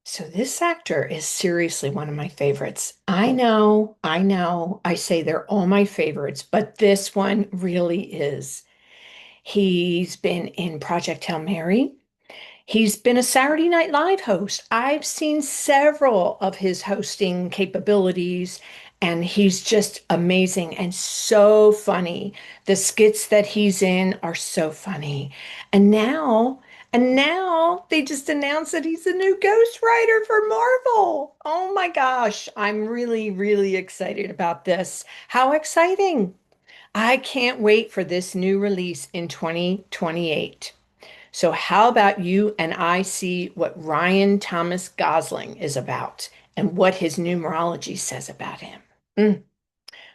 So this actor is seriously one of my favorites. I know, I say they're all my favorites, but this one really is. He's been in Project Hail Mary. He's been a Saturday Night Live host. I've seen several of his hosting capabilities, and he's just amazing and so funny. The skits that he's in are so funny. And now, and now they just announced that he's a new ghostwriter for Marvel. Oh my gosh, I'm really, really excited about this. How exciting! I can't wait for this new release in 2028. So, how about you and I see what Ryan Thomas Gosling is about and what his numerology says about him? Mm,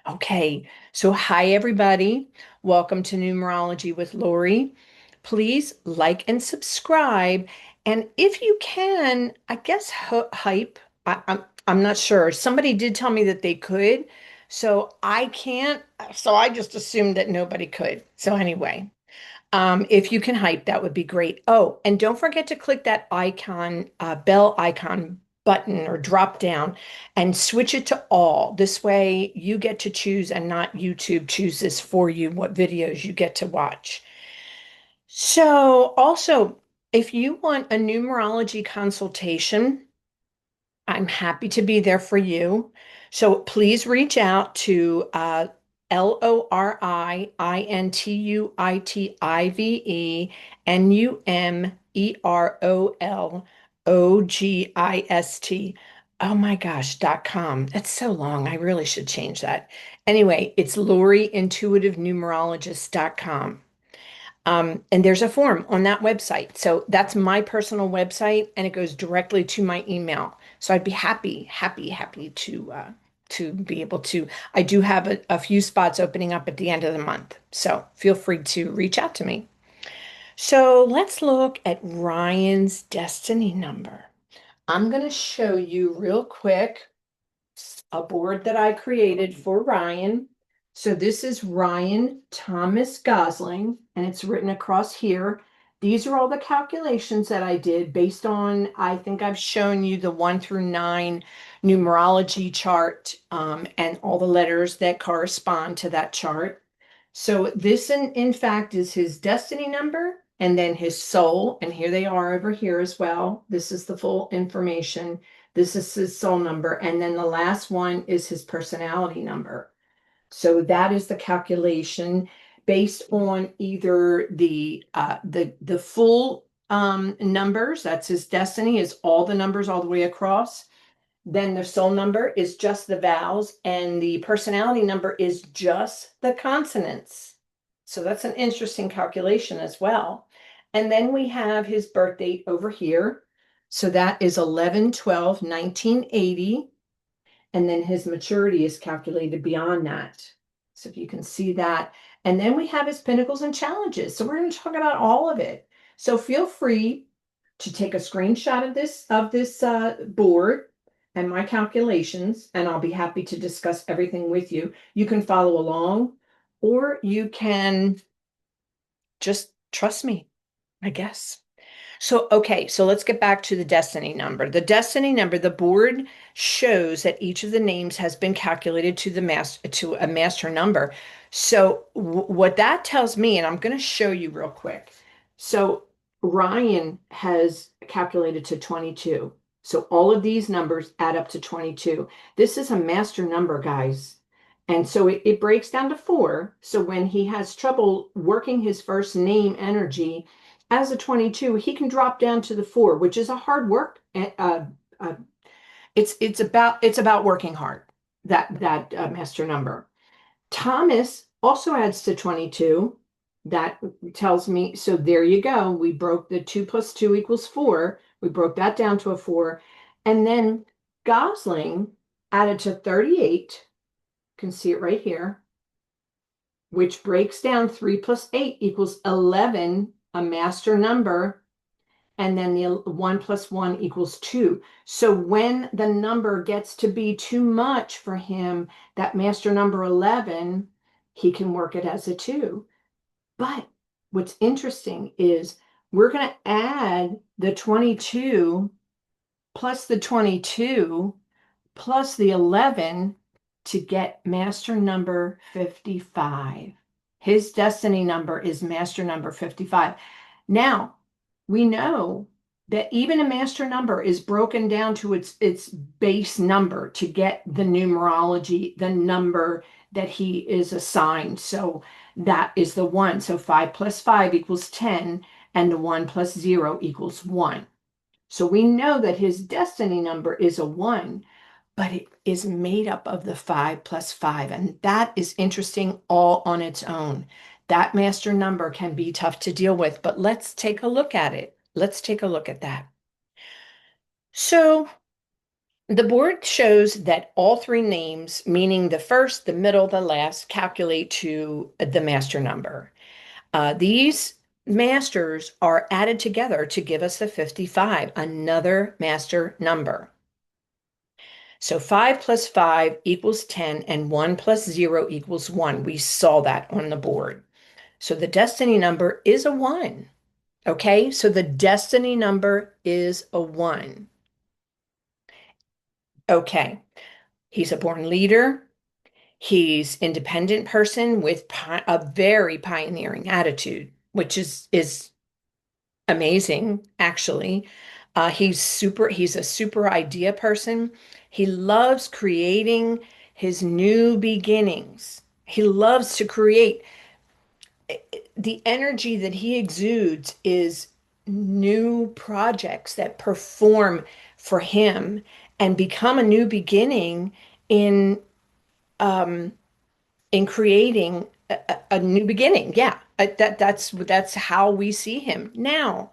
okay, so hi, everybody. Welcome to Numerology with Lori. Please like and subscribe. And if you can, I guess hype. I'm not sure. Somebody did tell me that they could. So I can't. So I just assumed that nobody could. So anyway. If you can hype, that would be great. Oh, and don't forget to click that icon, bell icon button or drop down and switch it to all. This way you get to choose and not YouTube chooses for you what videos you get to watch. So also, if you want a numerology consultation, I'm happy to be there for you. So please reach out to LORIANTUITIVE Oh my gosh, .com. That's so long. I really should change that. Anyway, it's LoriIntuitiveNumerologist.com. And there's a form on that website. So that's my personal website, and it goes directly to my email. So I'd be happy to be able to. I do have a few spots opening up at the end of the month. So feel free to reach out to me. So let's look at Ryan's destiny number. I'm going to show you real quick a board that I created for Ryan. So this is Ryan Thomas Gosling, and it's written across here. These are all the calculations that I did based on, I think I've shown you the 1 through 9 numerology chart, and all the letters that correspond to that chart. So this, in fact, is his destiny number and then his soul. And here they are over here as well. This is the full information. This is his soul number. And then the last one is his personality number. So that is the calculation based on either the full numbers, that's his destiny, is all the numbers all the way across. Then the soul number is just the vowels, and the personality number is just the consonants. So that's an interesting calculation as well. And then we have his birth date over here. So that is 11/12/1980. And then his maturity is calculated beyond that. So if you can see that. And then we have his pinnacles and challenges. So we're going to talk about all of it. So feel free to take a screenshot of this board and my calculations, and I'll be happy to discuss everything with you. You can follow along, or you can just trust me, I guess. So, okay, so let's get back to the destiny number. The destiny number, the board shows that each of the names has been calculated to to a master number. So, what that tells me, and I'm going to show you real quick. So, Ryan has calculated to 22. So, all of these numbers add up to 22. This is a master number, guys. And so it breaks down to 4. So, when he has trouble working his first name energy, as a 22, he can drop down to the 4, which is a hard work. Uh, it's about working hard. That master number. Thomas also adds to 22. That tells me, so there you go. We broke the 2 plus 2 equals 4. We broke that down to a 4. And then Gosling added to 38. You can see it right here, which breaks down 3 plus 8 equals 11, a master number, and then the 1 plus 1 equals 2. So when the number gets to be too much for him, that master number 11, he can work it as a 2. But what's interesting is we're going to add the 22 plus the 22 plus the 11 to get master number 55. His destiny number is master number 55. Now, we know that even a master number is broken down to its base number to get the numerology, the number that he is assigned. So that is the 1. So 5 plus 5 equals 10, and the 1 plus 0 equals 1. So we know that his destiny number is a 1, but it is made up of the 5 plus 5. And that is interesting all on its own. That master number can be tough to deal with, but let's take a look at it. Let's take a look at that. So the board shows that all three names, meaning the first, the middle, the last, calculate to the master number. These masters are added together to give us the 55, another master number. So 5 plus 5 equals 10, and 1 plus 0 equals 1. We saw that on the board. So the destiny number is a 1. Okay, so the destiny number is a 1. Okay, he's a born leader. He's independent person with a very pioneering attitude, which is amazing, actually. He's a super idea person. He loves creating his new beginnings. He loves to create. The energy that he exudes is new projects that perform for him and become a new beginning in um, in creating a new beginning. Yeah, that's how we see him now.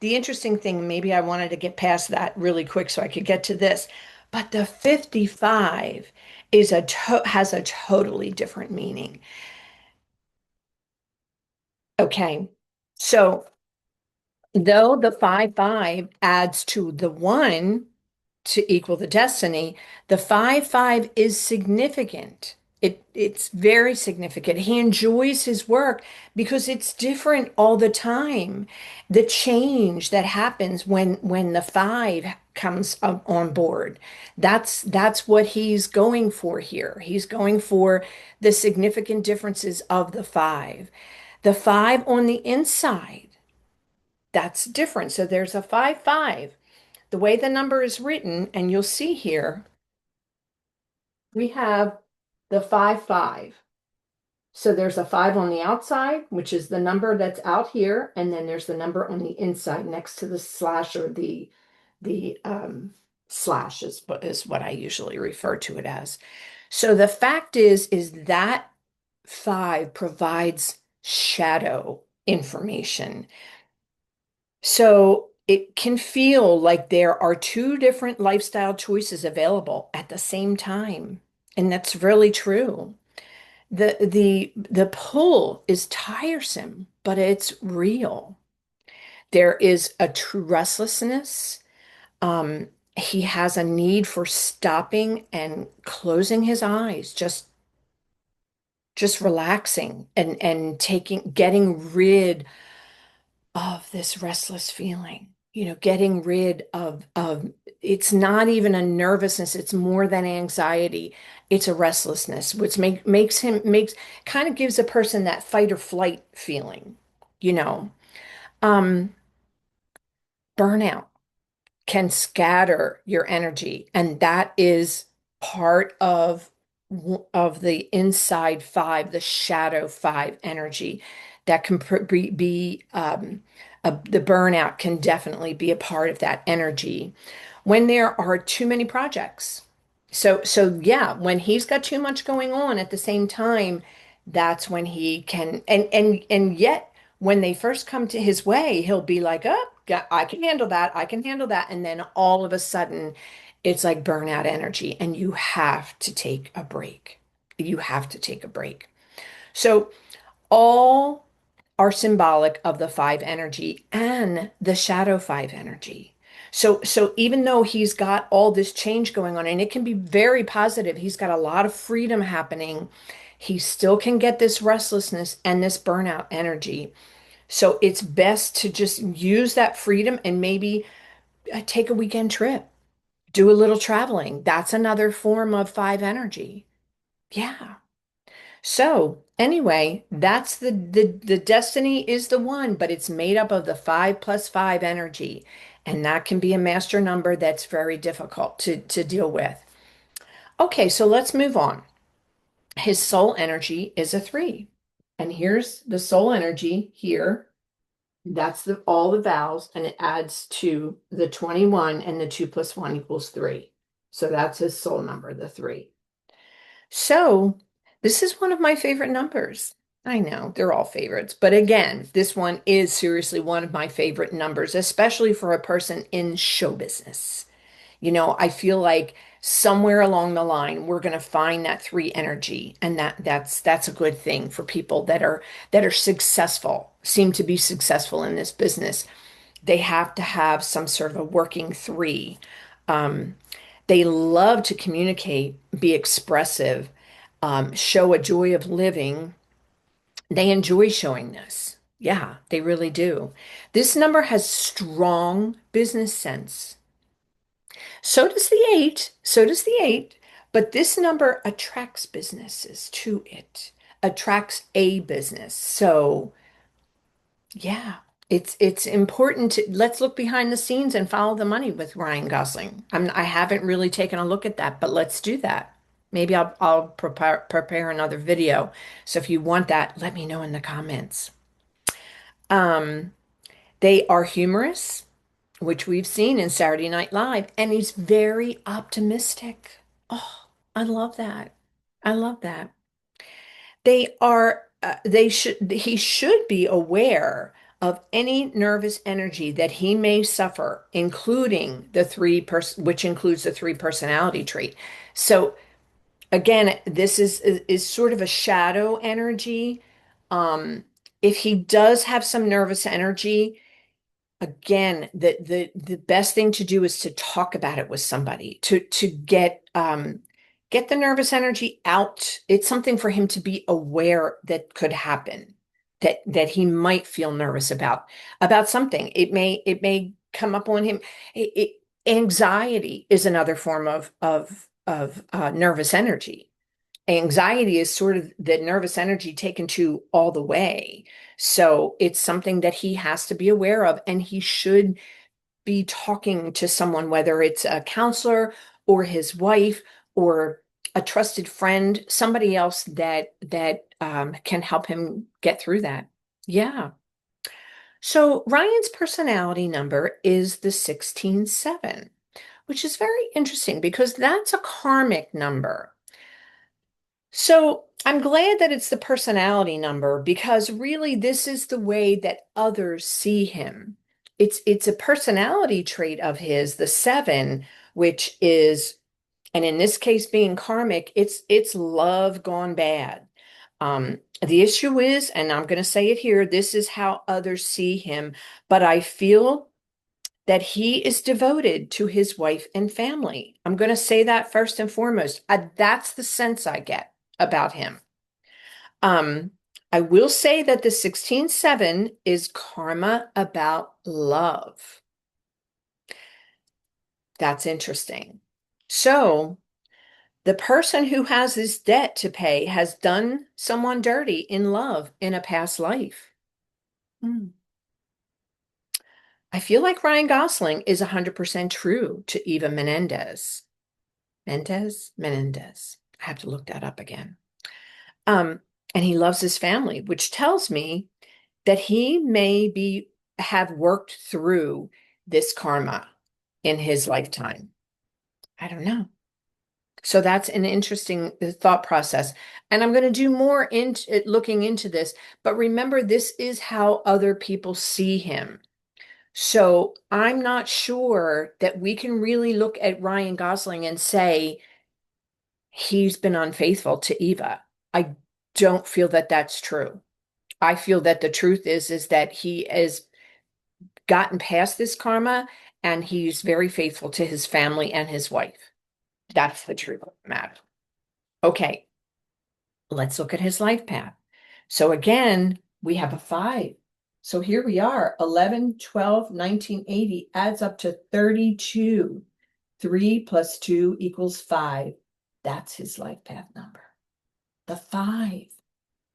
The interesting thing, maybe I wanted to get past that really quick so I could get to this, but the 55 has a totally different meaning. Okay. So though the 5 adds to the 1 to equal the destiny, the 5 is significant. It's very significant. He enjoys his work because it's different all the time. The change that happens when the 5 comes up on board. That's what he's going for here. He's going for the significant differences of the 5. The 5 on the inside, that's different. So there's a 5, 5. The way the number is written, and you'll see here, we have the 5, 5. So there's a 5 on the outside, which is the number that's out here, and then there's the number on the inside next to the slash, or the slash is what I usually refer to it as. So the fact is that 5 provides shadow information. So it can feel like there are two different lifestyle choices available at the same time. And that's really true. The pull is tiresome, but it's real. There is a true restlessness. Um, he has a need for stopping and closing his eyes, just relaxing and getting rid of this restless feeling, getting rid of it's not even a nervousness, it's more than anxiety. It's a restlessness, which makes kind of gives a person that fight or flight feeling, you know. Um, Burnout can scatter your energy, and that is part of the inside 5, the shadow 5 energy that can the burnout can definitely be a part of that energy when there are too many projects. So yeah, when he's got too much going on at the same time, that's when he can, and yet when they first come to his way, he'll be like, oh, I can handle that. I can handle that. And then all of a sudden, it's like burnout energy, and you have to take a break. You have to take a break. So all are symbolic of the 5 energy and the shadow 5 energy. So even though he's got all this change going on, and it can be very positive, he's got a lot of freedom happening, he still can get this restlessness and this burnout energy. So it's best to just use that freedom and maybe take a weekend trip. Do a little traveling. That's another form of five energy. Yeah. So anyway, that's the destiny is the one, but it's made up of the 5 plus 5 energy. And that can be a master number that's very difficult to deal with. Okay, so let's move on. His soul energy is a 3. And here's the soul energy here. That's all the vowels, and it adds to the 21, and the 2 plus 1 equals 3. So that's his soul number, the 3. So this is one of my favorite numbers. I know they're all favorites, but again, this one is seriously one of my favorite numbers, especially for a person in show business. I feel like somewhere along the line we're going to find that 3 energy, and that's a good thing for people that are successful, seem to be successful in this business. They have to have some sort of a working 3. Um, they love to communicate, be expressive, show a joy of living. They enjoy showing this. Yeah, they really do. This number has strong business sense. So does the 8. So does the 8. But this number attracts businesses to it, attracts a business. So, yeah, it's important to let's look behind the scenes and follow the money with Ryan Gosling. I haven't really taken a look at that, but let's do that. Maybe I'll prepare another video. So if you want that, let me know in the comments. Um, they are humorous, which we've seen in Saturday Night Live, and he's very optimistic. Oh, I love that. I love that. He should be aware of any nervous energy that he may suffer, including which includes the 3 personality trait. So again, this is sort of a shadow energy. Um, if he does have some nervous energy, again, the best thing to do is to talk about it with somebody to get the nervous energy out. It's something for him to be aware that could happen, that he might feel nervous about something. It may come up on him. Anxiety is another form of nervous energy. Anxiety is sort of the nervous energy taken to all the way. So it's something that he has to be aware of, and he should be talking to someone, whether it's a counselor or his wife or a trusted friend, somebody else that can help him get through that. Yeah. So Ryan's personality number is the 16-7, which is very interesting because that's a karmic number. So I'm glad that it's the personality number because really this is the way that others see him. It's a personality trait of his, the 7, which is, and in this case being karmic, it's love gone bad. The issue is, and I'm going to say it here, this is how others see him, but I feel that he is devoted to his wife and family. I'm going to say that first and foremost. That's the sense I get about him. Um, I will say that the 16-7 is karma about love. That's interesting. So the person who has this debt to pay has done someone dirty in love in a past life. Hmm. I feel like Ryan Gosling is 100% true to Eva Menendez. Menendez. I have to look that up again. Um, and he loves his family, which tells me that he may have worked through this karma in his lifetime. I don't know. So that's an interesting thought process. And I'm going to do more into looking into this, but remember, this is how other people see him. So I'm not sure that we can really look at Ryan Gosling and say he's been unfaithful to Eva. I don't feel that that's true. I feel that the truth is that he has gotten past this karma and he's very faithful to his family and his wife. That's the truth of the matter. Okay, let's look at his life path. So again, we have a 5. So here we are, 11, 12, 1980 adds up to 32. 3 plus 2 equals 5. That's his life path number. The 5,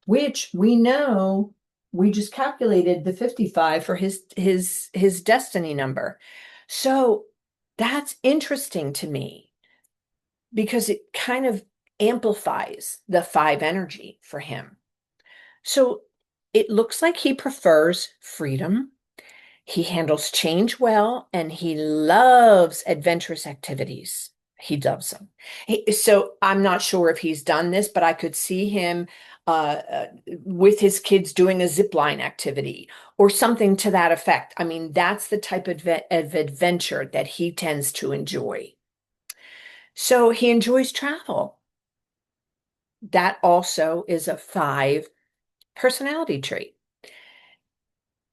which we know we just calculated the 55 for his destiny number. So that's interesting to me because it kind of amplifies the 5 energy for him. So it looks like he prefers freedom. He handles change well and he loves adventurous activities. He loves them. So I'm not sure if he's done this, but I could see him with his kids doing a zip line activity or something to that effect. I mean, that's the type of adventure that he tends to enjoy. So he enjoys travel. That also is a 5 personality trait.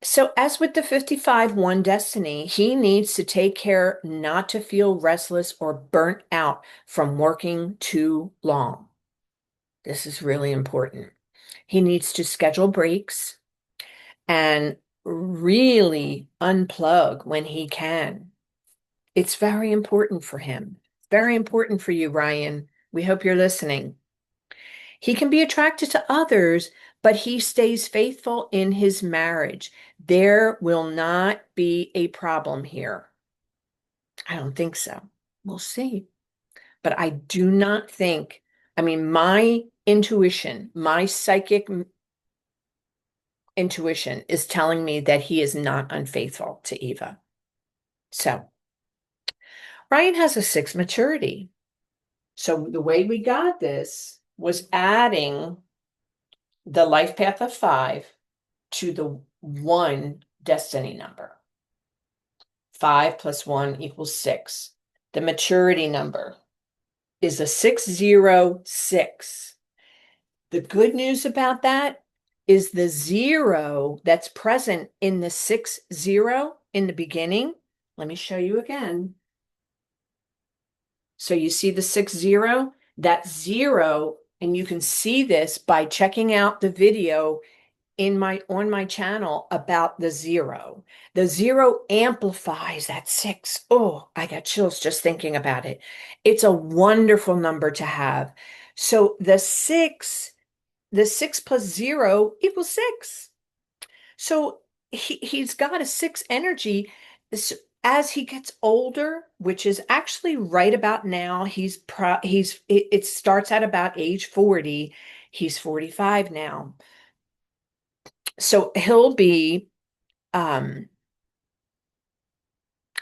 So, as with the 55-1 destiny, he needs to take care not to feel restless or burnt out from working too long. This is really important. He needs to schedule breaks and really unplug when he can. It's very important for him. Very important for you, Ryan. We hope you're listening. He can be attracted to others, but he stays faithful in his marriage. There will not be a problem here. I don't think so. We'll see. But I do not think, I mean, my intuition, my psychic intuition is telling me that he is not unfaithful to Eva. So Ryan has a 6 maturity. So the way we got this was adding the life path of 5 to the 1 destiny number. 5 plus 1 equals 6. The maturity number is a 606. The good news about that is the 0 that's present in the 60 in the beginning. Let me show you again. So you see the 60, that 0, and you can see this by checking out the video on my channel about the 0. The 0 amplifies that 6. Oh, I got chills just thinking about it. It's a wonderful number to have. So the 6 plus 0 equals 6. So he's got a 6 energy. As he gets older, which is actually right about now, it starts at about age 40. He's 45 now. So he'll be, um,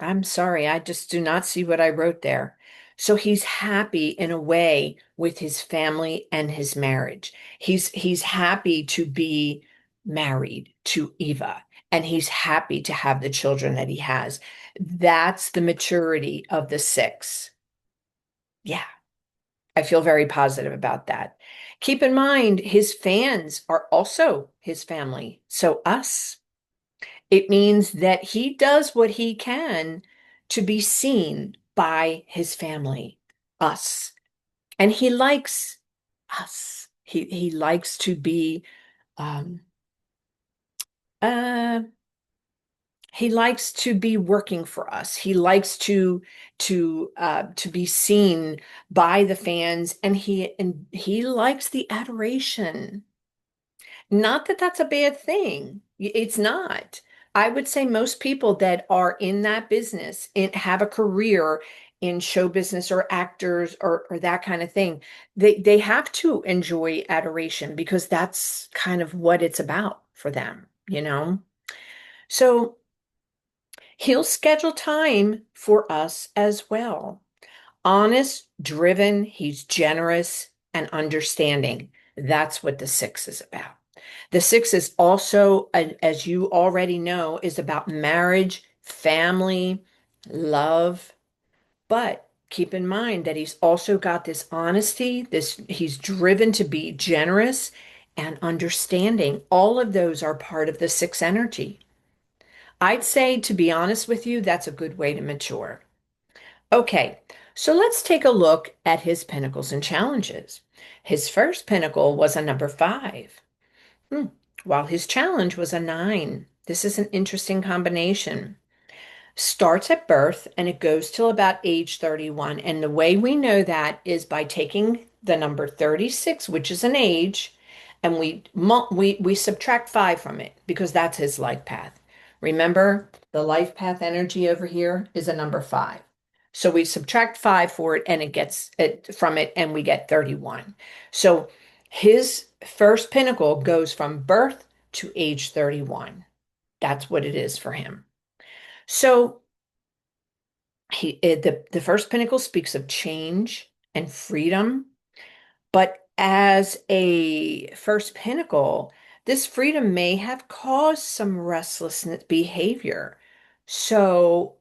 I'm sorry, I just do not see what I wrote there. So he's happy in a way with his family and his marriage. He's happy to be married to Eva, and he's happy to have the children that he has. That's the maturity of the 6. Yeah, I feel very positive about that. Keep in mind, his fans are also his family. So us. It means that he does what he can to be seen by his family, us. And he likes us. He likes to be um uh he likes to be working for us. He likes to be seen by the fans, and he likes the adoration. Not that that's a bad thing. It's not. I would say most people that are in that business and have a career in show business or actors or that kind of thing, they have to enjoy adoration because that's kind of what it's about for them, you know? So he'll schedule time for us as well. Honest, driven, he's generous and understanding. That's what the 6 is about. The 6 is also, as you already know, is about marriage, family, love. But keep in mind that he's also got this honesty, he's driven to be generous and understanding. All of those are part of the 6 energy. I'd say, to be honest with you, that's a good way to mature. Okay, so let's take a look at his pinnacles and challenges. His first pinnacle was a number 5. Hmm. While his challenge was a 9. This is an interesting combination. Starts at birth and it goes till about age 31. And the way we know that is by taking the number 36, which is an age, and we subtract 5 from it because that's his life path. Remember, the life path energy over here is a number 5. So we subtract 5 for it and it gets it from it and we get 31. So his first pinnacle goes from birth to age 31. That's what it is for him. So the first pinnacle speaks of change and freedom, but as a first pinnacle, this freedom may have caused some restlessness behavior. So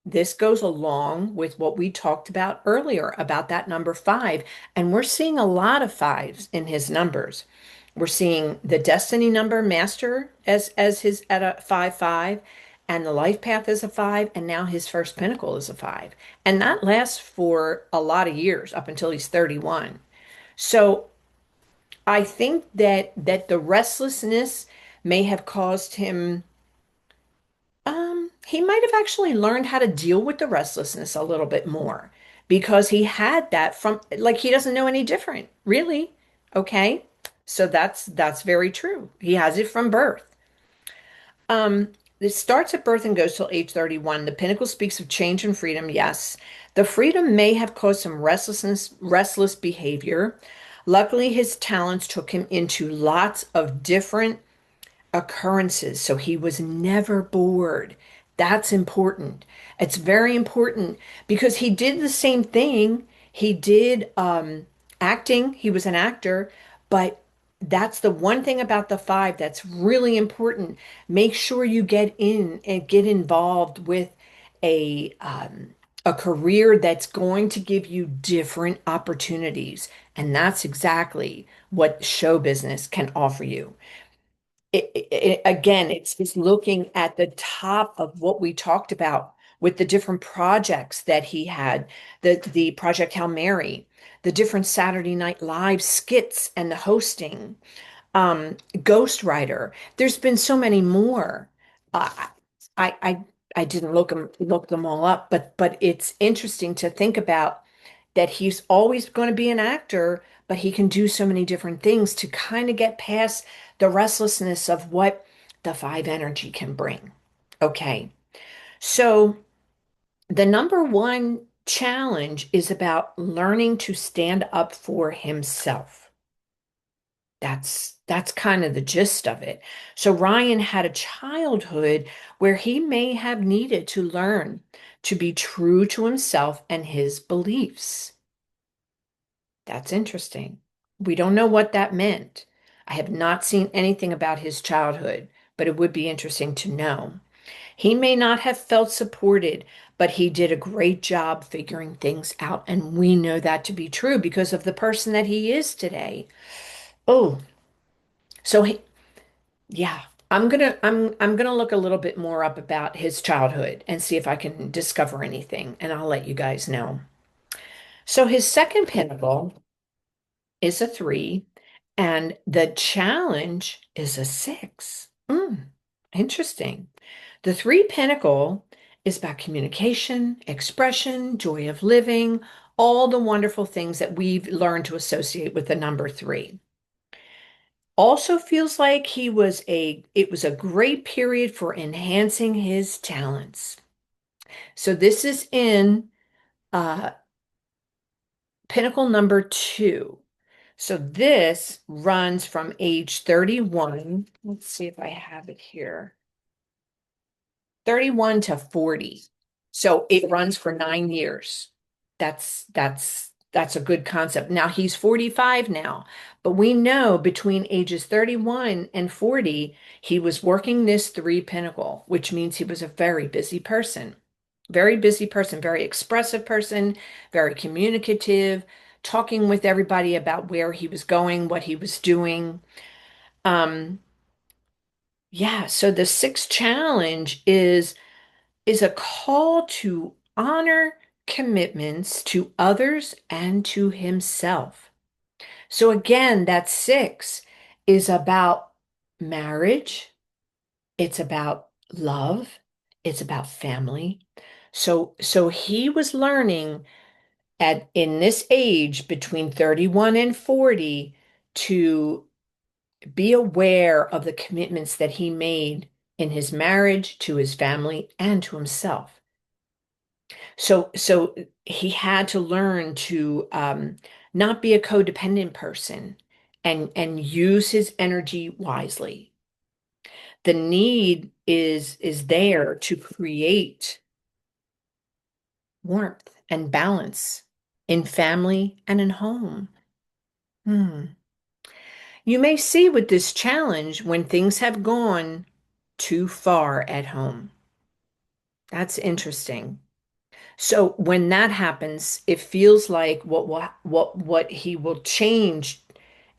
this goes along with what we talked about earlier about that number 5, and we're seeing a lot of fives in his numbers. We're seeing the destiny number master as his at a 5 5, and the life path is a 5, and now his first pinnacle is a 5. And that lasts for a lot of years up until he's 31. So I think that the restlessness may have caused him he might have actually learned how to deal with the restlessness a little bit more because he had that from like he doesn't know any different, really. Okay? So that's very true. He has it from birth. Um, it starts at birth and goes till age 31. The pinnacle speaks of change and freedom, yes. The freedom may have caused some restless behavior. Luckily, his talents took him into lots of different occurrences. So he was never bored. That's important. It's very important because he did the same thing. He did acting, he was an actor, but that's the one thing about the 5 that's really important. Make sure you get in and get involved with a career that's going to give you different opportunities. And that's exactly what show business can offer you. Again, it's looking at the top of what we talked about with the different projects that he had, the Project Hail Mary, the different Saturday Night Live skits and the hosting, Ghostwriter. There's been so many more. Uh, I didn't look them all up, but it's interesting to think about that he's always going to be an actor, but he can do so many different things to kind of get past the restlessness of what the 5 energy can bring. Okay. So the number one challenge is about learning to stand up for himself. That's kind of the gist of it. So Ryan had a childhood where he may have needed to learn to be true to himself and his beliefs. That's interesting. We don't know what that meant. I have not seen anything about his childhood, but it would be interesting to know. He may not have felt supported, but he did a great job figuring things out, and we know that to be true because of the person that he is today. Oh, so yeah, I'm gonna look a little bit more up about his childhood and see if I can discover anything, and I'll let you guys know. So his second pinnacle is a 3, and the challenge is a 6. Interesting. The 3 pinnacle is about communication, expression, joy of living, all the wonderful things that we've learned to associate with the number 3. Also feels like it was a great period for enhancing his talents. So this is in uh, pinnacle number 2. So this runs from age 31. Let's see if I have it here. 31 to 40. So it runs for 9 years. That's a good concept. Now he's 45 now, but we know between ages 31 and 40, he was working this 3 pinnacle, which means he was a very busy person. Very busy person, very expressive person, very communicative, talking with everybody about where he was going, what he was doing. Um, yeah, so the 6th challenge is a call to honor commitments to others and to himself. So again, that 6 is about marriage, it's about love, It's about family. So he was learning at in this age between 31 and 40 to be aware of the commitments that he made in his marriage, to his family, and to himself. So he had to learn to not be a codependent person and use his energy wisely. The need is there to create warmth and balance in family and in home. Hmm. You may see with this challenge when things have gone too far at home. That's interesting. So when that happens, it feels like what he will change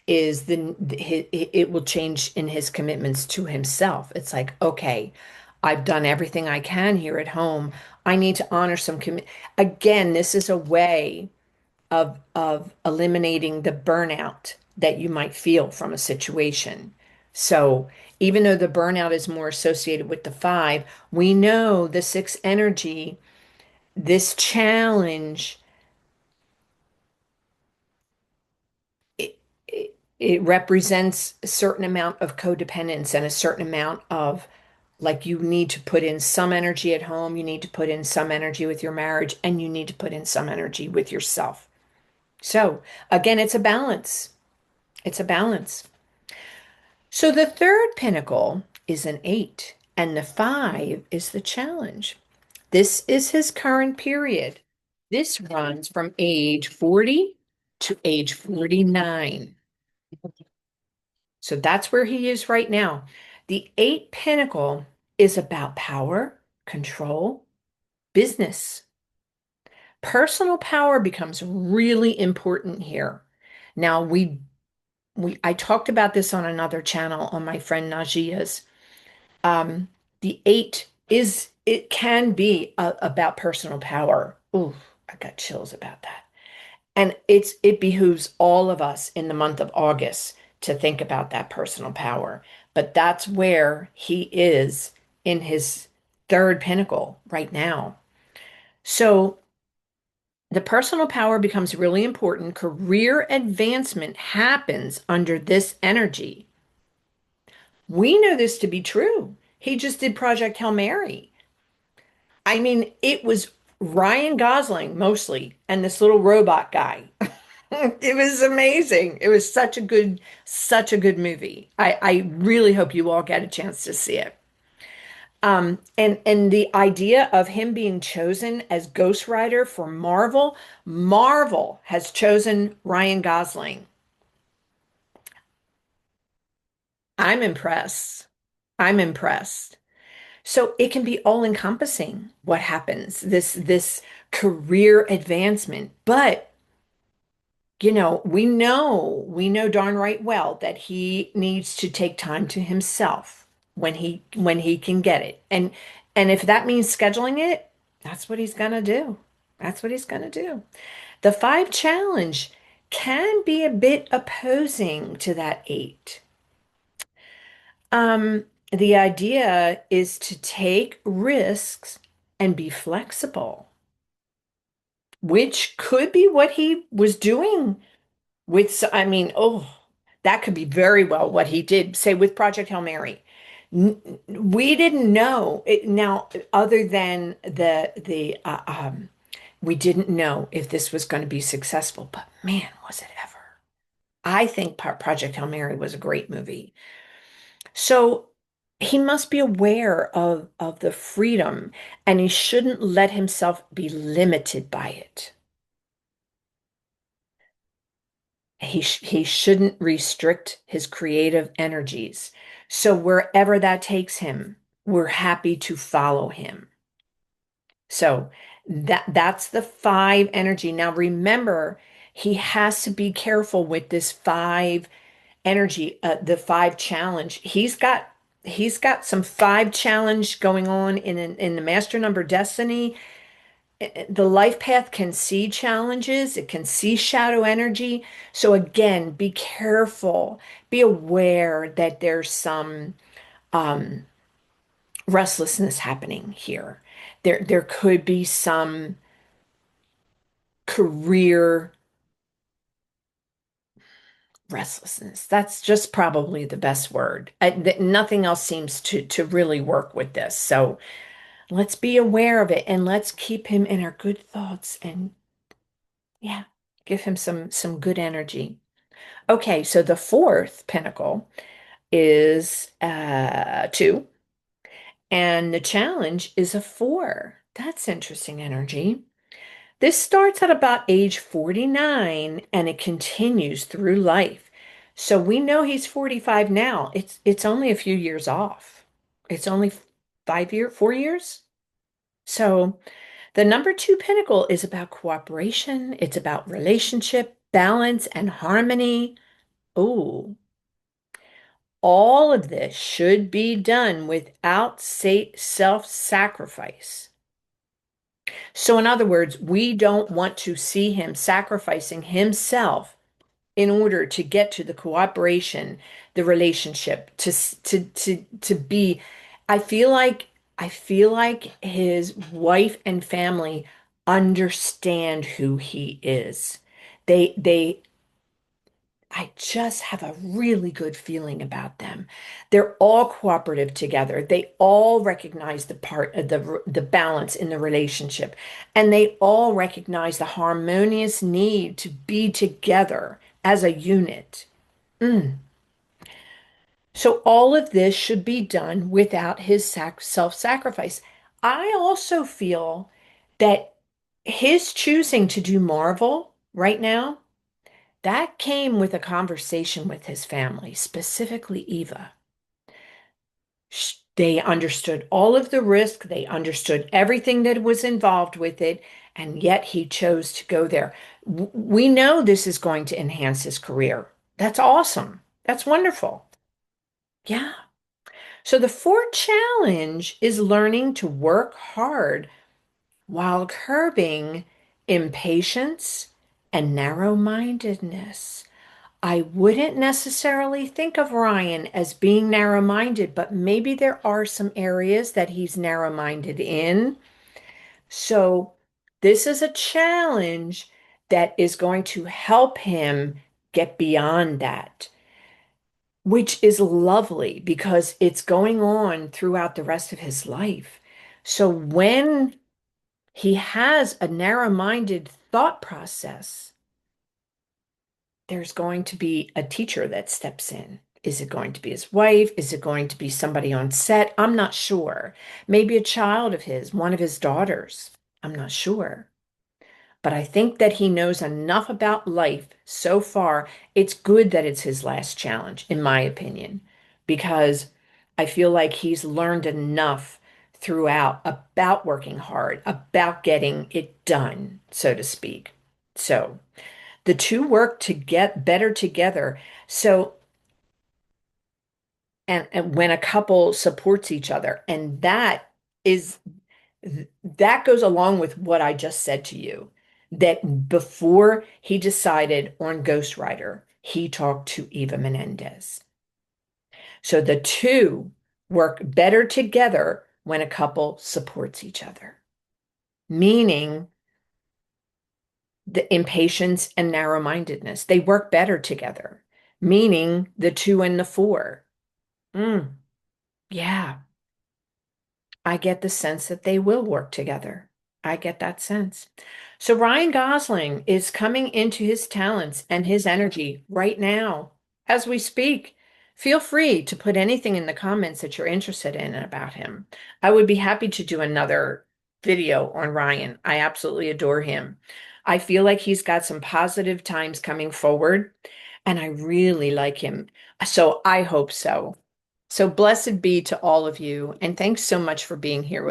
is it will change in his commitments to himself. It's like, okay, I've done everything I can here at home. I need to honor some commit. Again, this is a way of eliminating the burnout that you might feel from a situation. So even though the burnout is more associated with the five, we know the six energy, this challenge, it, it represents a certain amount of codependence and a certain amount of like you need to put in some energy at home, you need to put in some energy with your marriage, and you need to put in some energy with yourself. So again, it's a balance. It's a balance. So the third pinnacle is an eight, and the five is the challenge. This is his current period. This runs from age 40 to age 49. So that's where he is right now. The eight pinnacle is about power, control, business. Personal power becomes really important here. Now we I talked about this on another channel on my friend Najia's. The eight is it can be about personal power. Ooh, I got chills about that. And it behooves all of us in the month of August to think about that personal power. But that's where he is in his third pinnacle right now. So the personal power becomes really important. Career advancement happens under this energy. We know this to be true. He just did Project Hail Mary. I mean, it was Ryan Gosling mostly and this little robot guy. It was amazing. It was such a good movie. I really hope you all get a chance to see it. And the idea of him being chosen as Ghost Rider for Marvel, Marvel has chosen Ryan Gosling. I'm impressed. I'm impressed. So it can be all encompassing what happens, this career advancement. But we know darn right well that he needs to take time to himself when he can get it. And if that means scheduling it, that's what he's gonna do. That's what he's gonna do. The five challenge can be a bit opposing to that eight. The idea is to take risks and be flexible, which could be what he was doing I mean, oh, that could be very well what he did, say with Project Hail Mary. We didn't know it now, other than we didn't know if this was going to be successful, but man, was it ever. I think Project Hail Mary was a great movie. So he must be aware of the freedom and he shouldn't let himself be limited by it. He shouldn't restrict his creative energies. So wherever that takes him, we're happy to follow him. So that's the five energy. Now remember, he has to be careful with this five energy, the five challenge. He's got some five challenge going on in the master number destiny. The life path can see challenges, it can see shadow energy. So again, be careful, be aware that there's some restlessness happening here. There could be some career restlessness. That's just probably the best word. Nothing else seems to really work with this. So let's be aware of it and let's keep him in our good thoughts and yeah, give him some good energy. Okay, so the fourth pinnacle is two, and the challenge is a four. That's interesting energy. This starts at about age 49 and it continues through life. So we know he's 45 now. It's only a few years off. It's only 4 years. So the number two pinnacle is about cooperation. It's about relationship, balance, and harmony. Oh, all of this should be done without self-sacrifice. So, in other words, we don't want to see him sacrificing himself in order to get to the cooperation, the relationship, to be. I feel like I feel like his wife and family understand who he is. They I just have a really good feeling about them. They're all cooperative together. They all recognize the part of the balance in the relationship, and they all recognize the harmonious need to be together as a unit. Mm. So all of this should be done without his self-sacrifice. I also feel that his choosing to do Marvel right now that came with a conversation with his family, specifically Eva. They understood all of the risk, they understood everything that was involved with it, and yet he chose to go there. We know this is going to enhance his career. That's awesome. That's wonderful. Yeah. So the fourth challenge is learning to work hard while curbing impatience and narrow-mindedness. I wouldn't necessarily think of Ryan as being narrow-minded, but maybe there are some areas that he's narrow-minded in. So this is a challenge that is going to help him get beyond that, which is lovely because it's going on throughout the rest of his life. So when he has a narrow-minded thought process, there's going to be a teacher that steps in. Is it going to be his wife? Is it going to be somebody on set? I'm not sure. Maybe a child of his, one of his daughters. I'm not sure. But I think that he knows enough about life so far. It's good that it's his last challenge, in my opinion, because I feel like he's learned enough throughout about working hard, about getting it done, so to speak. So, the two work to get better together. So, and when a couple supports each other, and is that goes along with what I just said to you, that before he decided on Ghost Rider, he talked to Eva Menendez. So the two work better together when a couple supports each other, meaning the impatience and narrow-mindedness. They work better together, meaning the two and the four. Mm, yeah, I get the sense that they will work together. I get that sense. So Ryan Gosling is coming into his talents and his energy right now as we speak. Feel free to put anything in the comments that you're interested in about him. I would be happy to do another video on Ryan. I absolutely adore him. I feel like he's got some positive times coming forward, and I really like him. So I hope so. So blessed be to all of you, and thanks so much for being here with